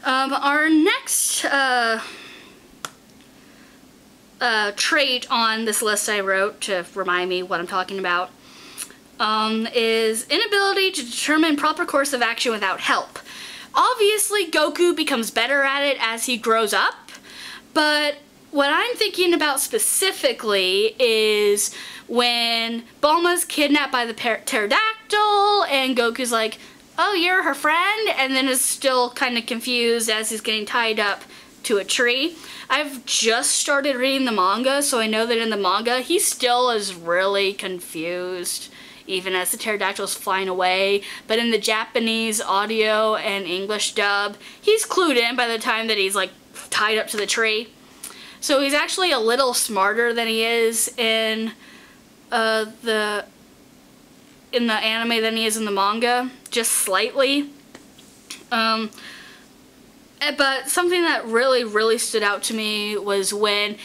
Our next trait on this list I wrote to remind me what I'm talking about is inability to determine proper course of action without help. Obviously, Goku becomes better at it as he grows up, but what I'm thinking about specifically is when Bulma's kidnapped by the pterodactyl and Goku's like, oh, you're her friend, and then is still kind of confused as he's getting tied up to a tree. I've just started reading the manga, so I know that in the manga he still is really confused even as the pterodactyl's flying away, but in the Japanese audio and English dub, he's clued in by the time that he's like tied up to the tree. So he's actually a little smarter than he is in the anime than he is in the manga, just slightly. But something that really stood out to me was when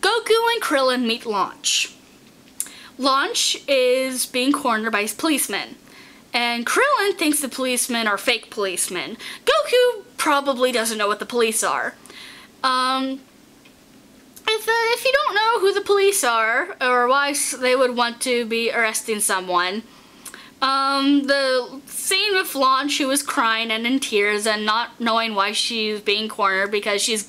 Goku and Krillin meet Launch. Launch is being cornered by his policemen, and Krillin thinks the policemen are fake policemen. Goku probably doesn't know what the police are. If you don't know who the police are, or why they would want to be arresting someone, the scene with Launch, who was crying and in tears and not knowing why she's being cornered because she's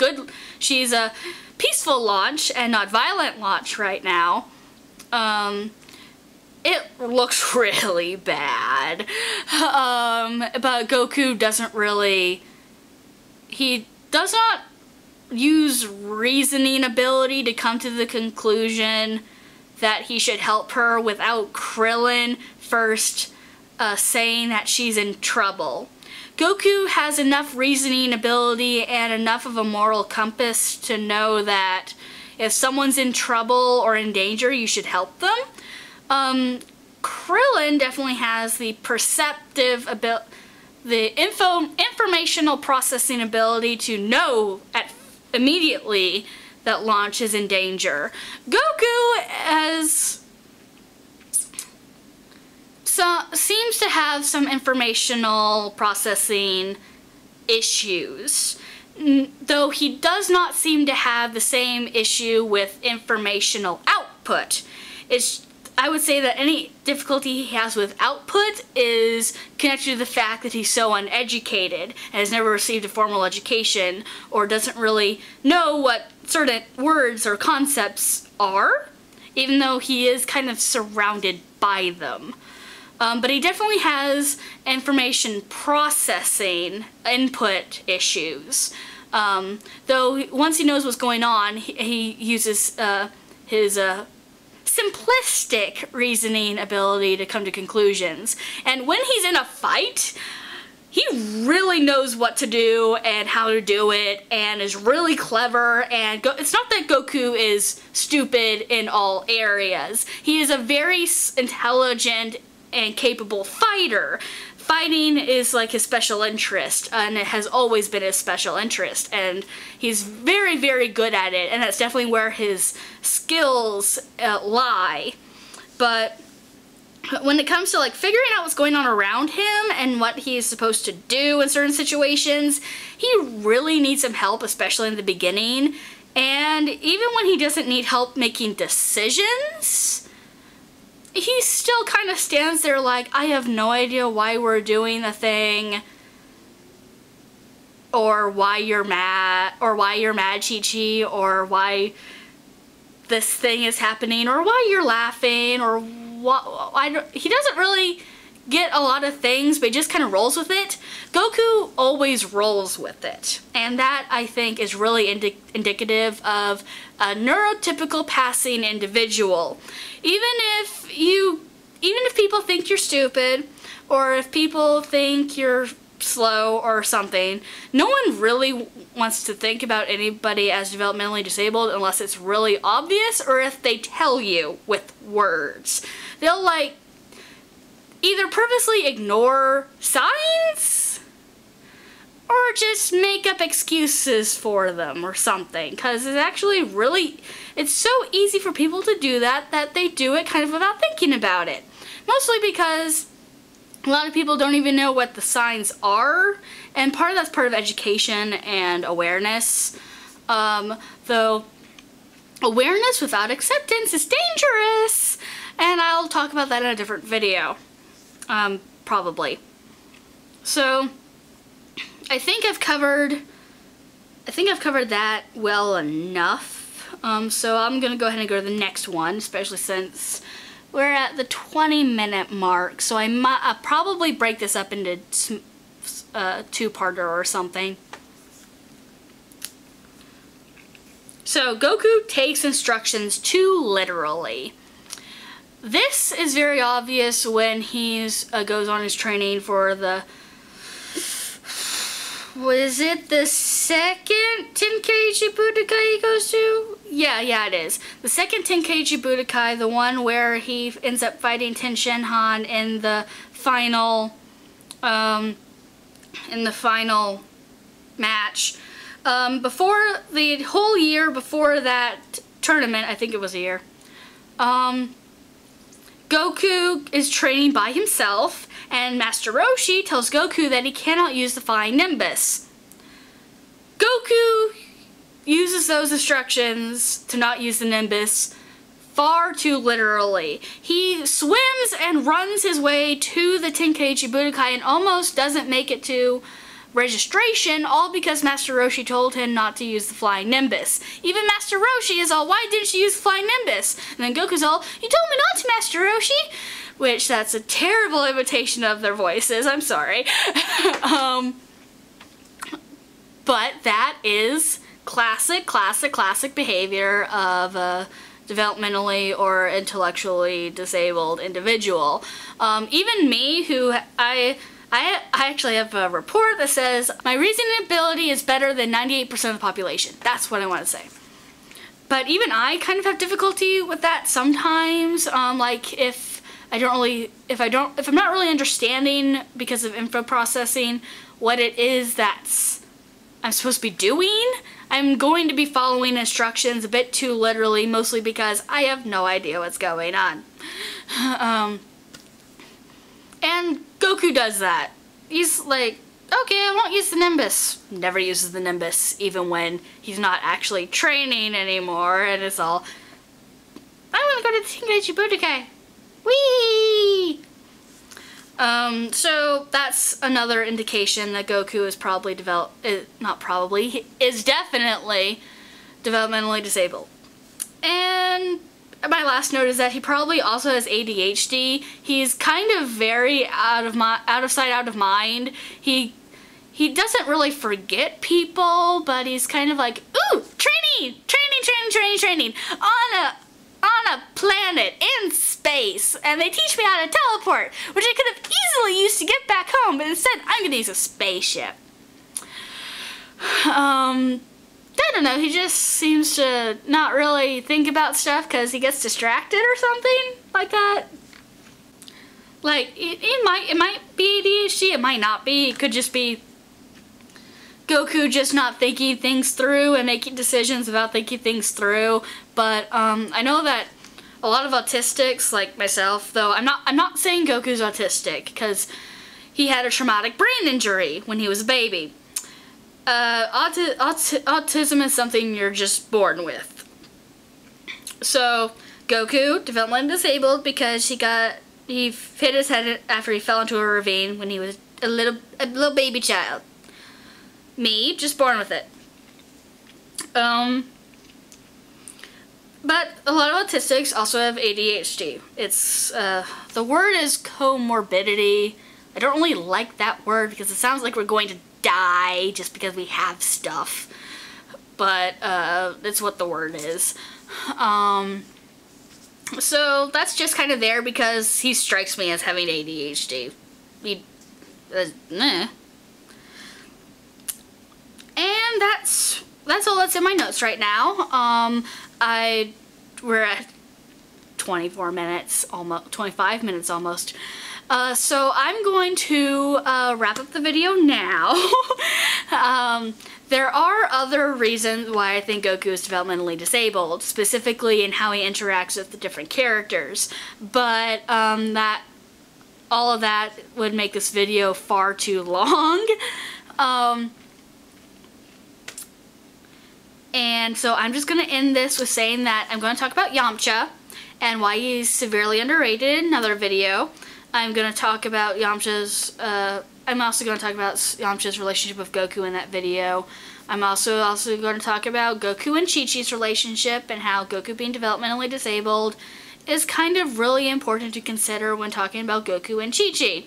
a peaceful Launch and not violent Launch right now. It looks really bad. But Goku doesn't really, he does not use reasoning ability to come to the conclusion that he should help her without Krillin first saying that she's in trouble. Goku has enough reasoning ability and enough of a moral compass to know that if someone's in trouble or in danger, you should help them. Krillin definitely has the perceptive ability, the informational processing ability to know immediately that Launch is in danger. Goku seems to have some informational processing issues, though he does not seem to have the same issue with informational output. I would say that any difficulty he has with output is connected to the fact that he's so uneducated and has never received a formal education or doesn't really know what certain words or concepts are, even though he is kind of surrounded by them. But he definitely has information processing input issues. Though once he knows what's going on, he uses his simplistic reasoning ability to come to conclusions. And when he's in a fight, he really knows what to do and how to do it and is really clever. And it's not that Goku is stupid in all areas. He is a very intelligent and capable fighter. Fighting is like his special interest, and it has always been his special interest, and he's very good at it, and that's definitely where his skills lie. But when it comes to like figuring out what's going on around him and what he's supposed to do in certain situations, he really needs some help, especially in the beginning. And even when he doesn't need help making decisions, he still kind of stands there like, I have no idea why we're doing the thing, or why you're mad, Chi-Chi, or why this thing is happening, or why you're laughing, or what. He doesn't really get a lot of things, but he just kind of rolls with it. Goku always rolls with it, and that, I think, is really indicative of a neurotypical passing individual. Even if people think you're stupid, or if people think you're slow or something, no one really wants to think about anybody as developmentally disabled unless it's really obvious, or if they tell you with words. They'll like either purposely ignore signs or just make up excuses for them or something, because it's actually it's so easy for people to do that they do it kind of without thinking about it. Mostly because A lot of people don't even know what the signs are, and part of that's part of education and awareness. Though awareness without acceptance is dangerous, and I'll talk about that in a different video, probably. So I think I've covered that well enough. So I'm gonna go ahead and go to the next one, especially since we're at the 20-minute mark. So I'll probably break this up into two-parter or something. So Goku takes instructions too literally. This is very obvious when he's goes on his training for the, was it the second Tenkaichi Budokai he goes to? Yeah, it is. The second Tenkaichi Budokai, the one where he ends up fighting Ten Shinhan in the final match. Before the whole year before that tournament, I think it was a year, Goku is training by himself, and Master Roshi tells Goku that he cannot use the Flying Nimbus. Goku uses those instructions to not use the Nimbus far too literally. He swims and runs his way to the Tenkaichi Budokai and almost doesn't make it to registration, all because Master Roshi told him not to use the Flying Nimbus. Even Master Roshi is all, why didn't you use the Flying Nimbus? And then Goku's all, you told me not to, Master Roshi! Which, that's a terrible imitation of their voices, I'm sorry. But that is classic behavior of a developmentally or intellectually disabled individual. Even me, who I actually have a report that says my reasoning ability is better than 98% of the population. That's what I want to say. But even I kind of have difficulty with that sometimes. Like if I'm not really understanding because of info processing what it is that I'm supposed to be doing, I'm going to be following instructions a bit too literally, mostly because I have no idea what's going on. And Goku does that. He's like, okay, I won't use the Nimbus. Never uses the Nimbus, even when he's not actually training anymore, and it's all, I want to go to the Tenkaichi Budokai. Whee! So that's another indication that Goku is probably is definitely developmentally disabled. And my last note is that he probably also has ADHD. He's kind of very out of sight, out of mind. He doesn't really forget people, but he's kind of like, ooh, training on a planet in space, and they teach me how to teleport, which I could have easily used to get back home, but instead I'm gonna use a spaceship. I don't know, he just seems to not really think about stuff because he gets distracted or something like that. Like, it might be ADHD, it might not be, it could just be Goku just not thinking things through and making decisions without thinking things through. But I know that a lot of autistics, like myself, though I'm not saying Goku's autistic because he had a traumatic brain injury when he was a baby. Autism is something you're just born with. So Goku, developmentally disabled because he hit his head after he fell into a ravine when he was a little baby child. Me, just born with it. But a lot of autistics also have ADHD. It's, the word is comorbidity. I don't really like that word because it sounds like we're going to die just because we have stuff. But, it's what the word is. So that's just kind of there because he strikes me as having ADHD. And that's all that's in my notes right now. We're at 24 minutes, almost 25 minutes almost. So I'm going to wrap up the video now. There are other reasons why I think Goku is developmentally disabled, specifically in how he interacts with the different characters. But all of that would make this video far too long. And so I'm just going to end this with saying that I'm going to talk about Yamcha and why he's severely underrated in another video. I'm going to talk about Yamcha's, I'm also going to talk about Yamcha's relationship with Goku in that video. I'm also going to talk about Goku and Chi-Chi's relationship and how Goku being developmentally disabled is kind of really important to consider when talking about Goku and Chi-Chi.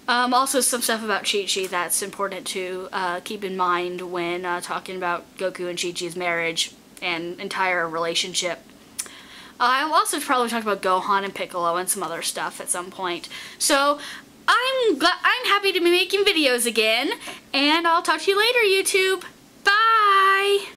Also some stuff about Chi-Chi that's important to keep in mind when talking about Goku and Chi-Chi's marriage and entire relationship. I'll also probably talk about Gohan and Piccolo and some other stuff at some point. So I'm happy to be making videos again, and I'll talk to you later, YouTube. Bye!